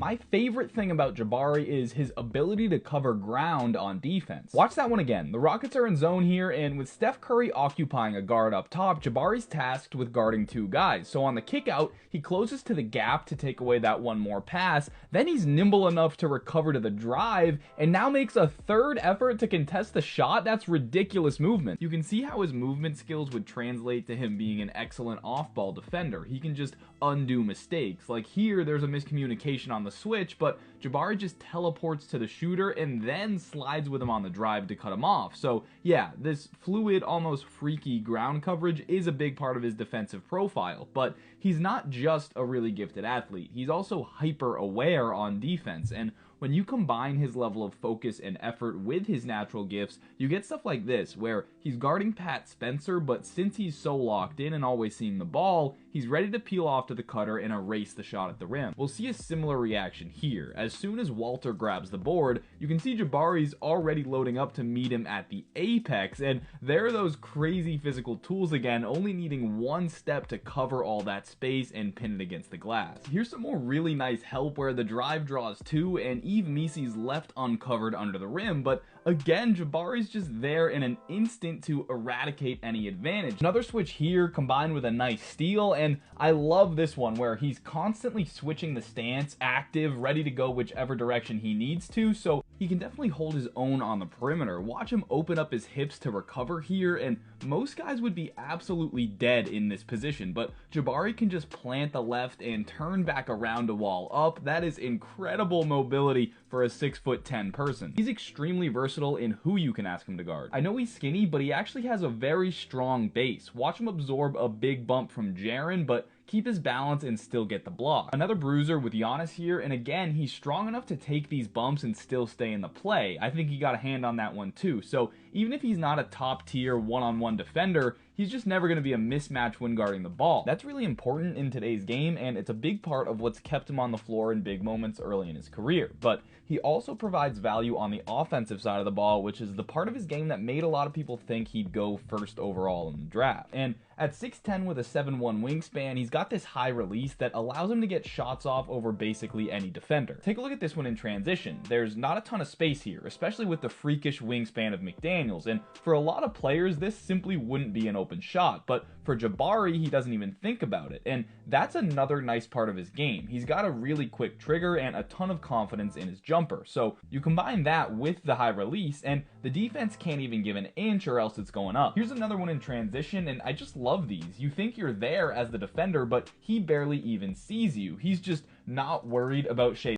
My favorite thing about Jabari is his ability to cover ground on defense. Watch that one again. The Rockets are in zone here, and with Steph Curry occupying a guard up top, Jabari's tasked with guarding two guys. So on the kick out, he closes to the gap to take away that one more pass. Then he's nimble enough to recover to the drive, and now makes a third effort to contest the shot. That's ridiculous movement. You can see how his movement skills would translate to him being an excellent off-ball defender. He can just undo mistakes. Like here, there's a miscommunication on the switch, but Jabari just teleports to the shooter and then slides with him on the drive to cut him off. So yeah, this fluid, almost freaky ground coverage is a big part of his defensive profile, but he's not just a really gifted athlete. He's also hyper aware on defense, and when you combine his level of focus and effort with his natural gifts, you get stuff like this, where he's guarding Pat Spencer, but since he's so locked in and always seeing the ball, he's ready to peel off to the cutter and erase the shot at the rim. We'll see a similar reaction here. As soon as Walter grabs the board, you can see Jabari's already loading up to meet him at the apex, and there are those crazy physical tools again, only needing one step to cover all that space and pin it against the glass. Here's some more really nice help where the drive draws two, and Yves Missy's left uncovered under the rim, but again, Jabari's just there in an instant to eradicate any advantage. Another switch here combined with a nice steal, and I love this one where he's constantly switching the stance, active, ready to go whichever direction he needs to, so he can definitely hold his own on the perimeter. Watch him open up his hips to recover here, and most guys would be absolutely dead in this position, but Jabari can just plant the left and turn back around to wall up. That is incredible mobility for a 6'10" person. He's extremely versatile in who you can ask him to guard. I know he's skinny, but he actually has a very strong base. Watch him absorb a big bump from Jaren, but keep his balance and still get the block. Another bruiser with Giannis here, and again, he's strong enough to take these bumps and still stay in the play. I think he got a hand on that one too. So even if he's not a top tier one-on-one defender, he's just never going to be a mismatch when guarding the ball. That's really important in today's game, and it's a big part of what's kept him on the floor in big moments early in his career. But he also provides value on the offensive side of the ball, which is the part of his game that made a lot of people think he'd go first overall in the draft. And at 6'10" with a 7'1" wingspan, he's got this high release that allows him to get shots off over basically any defender. Take a look at this one in transition. There's not a ton of space here, especially with the freakish wingspan of McDaniels, and for a lot of players, this simply wouldn't be an open shot, but for Jabari, he doesn't even think about it, and that's another nice part of his game. He's got a really quick trigger and a ton of confidence in his jumper, so you combine that with the high release, and the defense can't even give an inch or else it's going up. Here's another one in transition, and I just love these. You think you're there as the defender, but he barely even sees you. He's just not worried about Shea